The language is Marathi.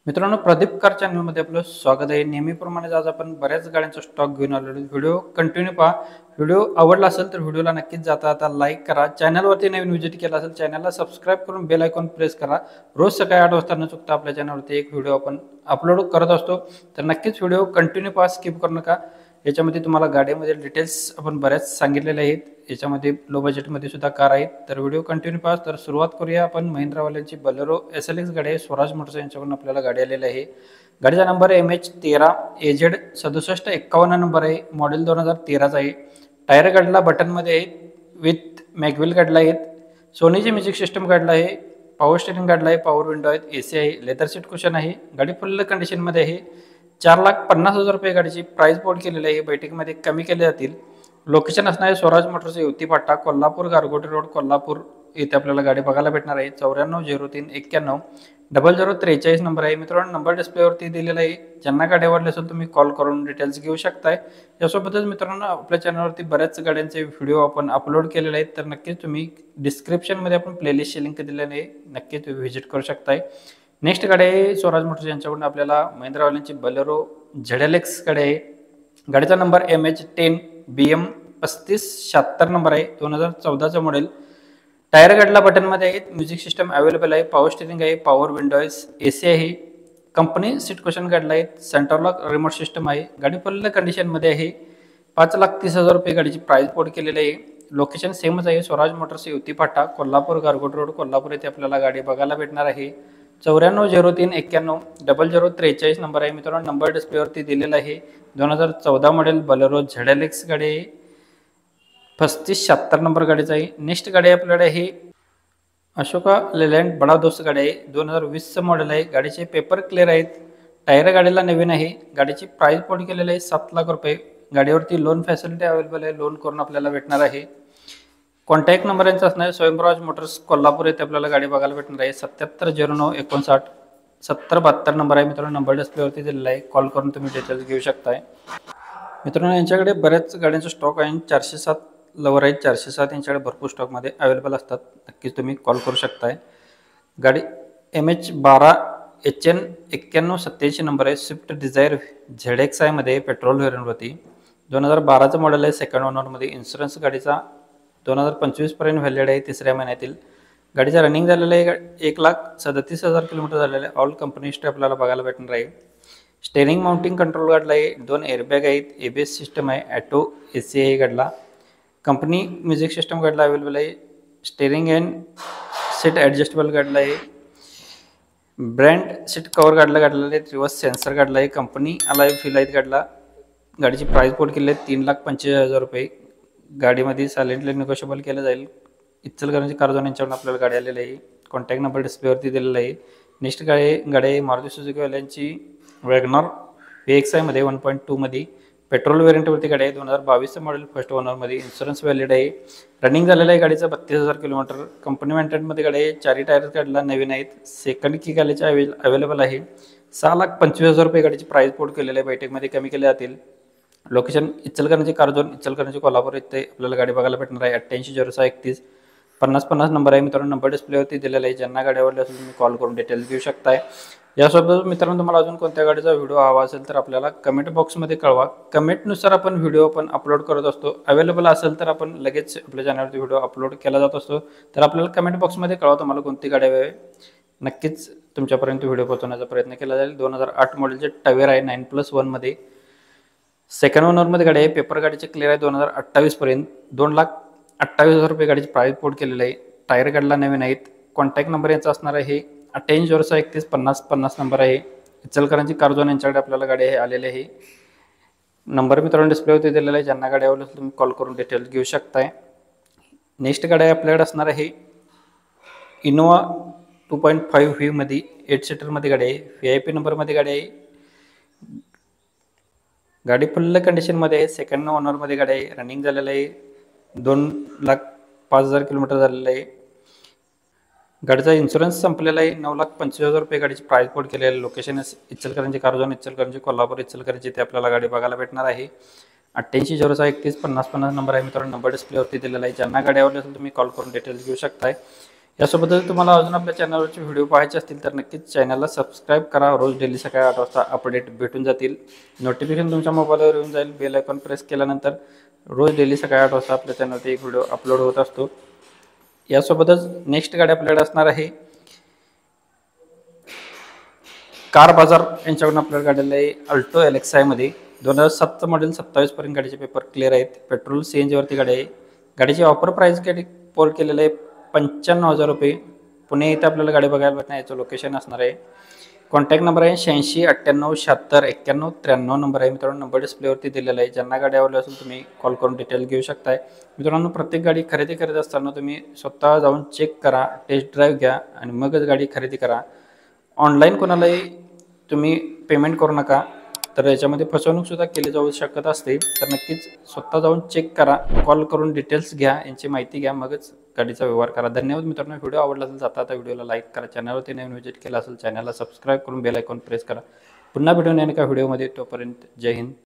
मित्रांनो, प्रदीप कार चॅनलमध्ये आपलं स्वागत आहे। नेहमीप्रमाणे आज आपण बऱ्याच गाड्यांचा स्टॉक घेऊन आलेलो। व्हिडिओ कंटिन्यू पहा। व्हिडिओ आवडला असेल तर व्हिडिओला नक्कीच जाता आता लाईक करा। चॅनलवरती नवीन व्हिजिट केला असेल चॅनलला सबस्क्राइब करून बेल आयकॉन प्रेस करा। रोज सकाळी 8 वाजता न चुकता आपल्या चॅनलवरती एक व्हिडिओ आपण अपलोड करत असतो, तर नक्कीच व्हिडिओ कंटिन्यू पहा, स्किप करू नका। याच्यामध्ये तुम्हाला गाडीमध्ये डिटेल्स आपण बऱ्याच सांगितलेले आहेत। याच्यामध्ये लो बजेटमध्ये सुद्धा कार आहेत, तर व्हिडिओ कंटिन्यू पहा। तर सुरुवात करूया आपण महिंद्रावाल्यांची बोलेरो SLX गाडी आहे। स्वराज मोटर्स यांच्याकडून आपल्याला गाडी आलेली आहे। गाडीचा नंबर आहे MH13 AZ 6751 नंबर आहे। मॉडेल 2013 चा आहे। टायर गाडीला बटनमध्ये आहेत, विथ मॅगवेल गाडीला आहेत। सोनीची म्युझिक सिस्टम गाडीला आहे। पॉवर स्टीअरिंग गाडीला आहे, पॉवर विंडो आहेत, AC आहे, लेदर सीट कुशन आहे। गाडी फुल कंडिशनमध्ये आहे। 4,50,000 रुपये गाडीची प्राइस बोर्ड केलेली आहे। बैठकीमध्ये कमी केले जातील। लोकेशन असणार आहे स्वराज मोटर्स युवती फाटा, कोल्हापूर, गारगोटी रोड, कोल्हापूर इथे आपल्याला गाडी बघायला भेटणार आहे। 9403910043 नंबर आहे। मित्रांनो, नंबर डिस्प्लेवरती दिलेला आहे। ज्यांना गाडी आवडली असेल तुम्ही कॉल करून डिटेल्स घेऊ शकताय। यासोबतच मित्रांनो, आपल्या चॅनलवरती बऱ्याच गाड्यांचे व्हिडिओ आपण अपलोड केलेले आहेत, तर नक्कीच तुम्ही डिस्क्रिप्शनमध्ये आपण प्लेलिस्टची लिंक दिलेली आहे, नक्कीच तुम्ही व्हिजिट करू शकताय। नेक्स्ट गाडी आहे स्वराज मोटर्स यांच्याकडून आपल्याला महिंद्रावाल्यांची बोलेरो ZLX गाडी आहे। गाडीचा नंबर MH10 BM 3576 नंबर आहे। 2014 मॉडेल। टायर गाडीला बटनमध्ये आहेत, म्युझिक सिस्टम अवेलेबल आहे, पॉवर स्टीअरिंग आहे, पॉवर विंडोज, AC आहे। कंपनी सीट कुशन गाडीला आहेत, सेंटर लॉक रिमोट सिस्टम आहे। गाडी फुल कंडिशनमध्ये आहे। 5,30,000 रुपये गाडीची प्राइस बोर्ड केलेली आहे। लोकेशन सेमच आहे, स्वराज मोटर्स युवती फाटा, कोल्हापूर, गारगोटी रोड, कोल्हापूर येथे आपल्याला गाडी बघायला भेटणार आहे। 9403910043 नंबर आहे। मित्रांनो, नंबर डिस्प्लेवरती दिलेला आहे। 2014 मॉडेल बोलेरो ZLX गाडी आहे। 3576 नंबर गाडीचा आहे। नेक्स्ट गाडी आपल्याकडे आहे अशोका लेलँड बडा दोस्त गाडी आहे। 2020 मॉडेल आहे। गाडीचे पेपर क्लिअर आहेत। टायर गाडीला नवीन आहे। गाडीची प्राइस बोर्ड केलेली आहे 7 लाख रुपये। गाडीवरती लोन फॅसिलिटी अवेलेबल आहे, लोन करून आपल्याला भेटणार आहे। कॉन्टॅक्ट नंबर यांचा असणार आहे स्वयंराज मोटर्स कोल्हापूर येथे आपल्याला गाडी बघायला भेटणार आहे। 770959 7072 नंबर आहे। मित्रांनो, नंबर डिस्प्लेवरती दिलेला आहे, कॉल करून तुम्ही डिटेल्स घेऊ शकताय। मित्रांनो, यांच्याकडे बऱ्याच गाड्यांचा स्टॉक आहे। 407 लवर आहे, 407 यांच्याकडे भरपूर स्टॉकमध्ये अवेलेबल असतात, नक्कीच तुम्ही कॉल करू शकताय। गाडी MH12 HN 9187 नंबर आहे। स्विफ्ट डिझायर ZX आहे मध्ये, पेट्रोल व्हेरियंटवरती। 2012चं मॉडेल आहे, सेकंड ओनरमध्ये। इन्शुरन्स गाडीचा 2025 पर्यंत व्हॅलिड आहे, तिसऱ्या महिन्यातील। गाडीचा रनिंग झालेला आहे 1,37,000 किलोमीटर झालेला आहे। ऑल कंपनी हिस्ट्री आपल्याला बघायला भेटणार आहे। स्टेअरिंग माउंटिंग कंट्रोल गाडीला आहे, 2 एअरबॅग आहेत, ABS सिस्टम आहे, ऑटो AC आहे गाडीला। कंपनी म्युझिक सिस्टम गाडीला अवेलेबल आहे। स्टेअरिंग अँड सीट ॲडजस्टेबल गाडीला आहे। ब्रँड सीट कवर गाडीला आहे, रिवर्स सेन्सर गाडीला आहे। कंपनी अलाय फील आहेत गाडीला। गाडीची प्राइस बोर्ड केली आहे 3,25,000 रुपये। गाडीमध्ये सायलेंटली निगोशिएबल केलं जाईल। इचलकरंजी कारझोन यांच्याकडून आपल्याला गाडी आलेली आहे। कॉन्टॅक्ट नंबर डिस्प्लेवरती दिलेला आहे। नेक्स्ट गाडी आहे मारुती सुझुकी वाल्यांची वॅगनर VXI मध्ये 1.2 मध्ये, पेट्रोल व्हेरियंटवरती गाडी आहे। 2022 मॉडेल, फर्स्ट ओनरमध्ये। इन्शुरन्स व्हॅलिड आहे। रनिंग झालेला आहे गाडीचा 32,000 किलोमीटर। कंपनी मेंटेनमध्ये गाडी आहे। 4 टायर गाडीला नवीन आहेत। सेकंड की गाडीच्या अवेलेबल आहे। 6,25,000 रुपये गाडीची प्राइस बोर्ड केलेली आहे, बैठकमध्ये कमी केले जातील। लोकेशन इचलकरंजी कारझोन, इचलकरंजी कोल्हापूर येथे आपल्याला गाडी बघायला भेटणार आहे। 880631 5050 नंबर आहे। मित्रांनो, नंबर डिस्प्लेवरती दिलेला आहे। ज्यांना गाडी आवडली असेल तुम्ही कॉल करून डिटेल्स घेऊ शकताय। यासोबत मित्रांनो, तुम्हाला अजून कोणत्या गाडीचा व्हिडिओ हवा असेल तर आपल्याला कमेंट बॉक्समध्ये कळवा। कमेंटनुसार आपण व्हिडिओ अपलोड करत असतो। अवेलेबल असेल तर आपण लगेच आपल्या चॅनलवरती व्हिडिओ अपलोड केला जात असतो, तर आपल्याला कमेंट बॉक्समध्ये कळवा तुम्हाला कोणती गाडी हवी आहे। नक्कीच तुमच्यापर्यंत व्हिडिओ पोहोचवण्याचा प्रयत्न केला जाईल। 2008 मॉडेलचे टवेरा आहे 9+1 मध्ये, सेकंड ओनरमध्ये गाडी आहे। पेपर गाडीचे क्लिअर आहे 2028 पर्यंत। 2,28,000 रुपये गाडीची प्राइस बोर्ड केलेली आहे। टायर गाडीला नवीन आहेत। कॉन्टॅक्ट नंबर यांचा असणार आहे 880631 5050 नंबर आहे। इचलकरंजी कारझोन यांच्याकडे आपल्याला गाडी आलेली आहे। नंबर मित्रांनो डिस्प्लेवरती दिलेला आहे। ज्यांना गाडी आवडली असेल तुम्ही कॉल करून डिटेल्स घेऊ शकताय। नेक्स्ट गाडी आपल्याकडे असणार आहे इनोवा 2.5 व्ही मध्ये, 8 सीटरमध्ये गाडी आहे। VIP नंबरमध्ये गाडी आहे। गाडी फुल कंडिशनमध्ये आहे। सेकंड ओनरमध्ये गाडी आहे। रनिंग झालेलं आहे 2,05,000 किलोमीटर झालेलं आहे। गाडीचा इन्शुरन्स संपलेला आहे। 9,25,000 रुपये गाडीची प्राइस बोर्ड केलेली आहे। लोकेशन इचलकरंजी कारझोन, इचलकरंजी कोल्हापूर, इचलकरंजी ते आपल्याला गाडी बघायला भेटणार आहे। 880631 5050 नंबर आहे। मित्रांनो, नंबर डिस्प्लेवरती दिलेला आहे। ज्यांना गाडी आवडली असेल तुम्ही कॉल करून डिटेल्स घेऊ शकताय। यासोबतच तुम्हाला अजून आपल्या चॅनलवरचे व्हिडिओ पाहायचे असतील तर नक्कीच चॅनलला सबस्क्राईब करा. रोज डेली सकाळी 8 वाजता अपडेट भेटून जातील. नोटिफिकेशन तुमच्या मोबाईलवर येऊन जाईल. बेल आयकॉन प्रेस केल्यानंतर रोज डेली सकाळी 8 वाजता आपल्या चॅनलवरती एक व्हिडिओ अपलोड होत असतो. यासोबतच नेक्स्ट गाडी आपल्याकडे असणार आहे कार बाजार यांच्याकडून आपल्याला गाडीला आहे अल्टो LXi मध्ये 2007 मॉडेल 27 पर्यंत गाडीचे पेपर क्लिअर आहेत. पेट्रोल CNG वरती गाडी आहे. गाडीची ऑफर प्राइस गाडी पोल केलेलं आहे 95,000 रुपये. पुणे इथे आपल्याला गाडी बघायला भेटणार. याचं लोकेशन असणार आहे. कॉन्टॅक्ट नंबर आहे 86 98 76 91 93 नंबर आहे मित्रांनो. नंबर डिस्प्लेवरती दिलेला आहे. ज्यांना गाडी आवडली असेल तुम्ही कॉल करून डिटेल घेऊ शकताय. मित्रांनो प्रत्येक गाडी खरेदी करत असताना तुम्ही स्वतः जाऊन चेक करा, टेस्ट ड्राईव्ह घ्या आणि मगच गाडी खरेदी करा. ऑनलाईन कोणालाही तुम्ही पेमेंट करू नका. तर याच्यामध्ये फसवणूकसुद्धा केली जाऊ शकत असते. तर नक्कीच स्वतः जाऊन चेक करा, कॉल करून डिटेल्स घ्या, यांची माहिती घ्या, मगच गाडीचा व्यवहार करा. धन्यवाद मित्रांनो. व्हिडिओ आवडला असेल जाता व्हिडिओला लाईक करा. चॅनलवरती नवीन व्हिजिट केला असेल चॅनलला सबस्क्राईब करून बेल आयकॉन प्रेस करा. पुन्हा भेटून एका व्हिडिओमध्ये. तोपर्यंत जय हिंद.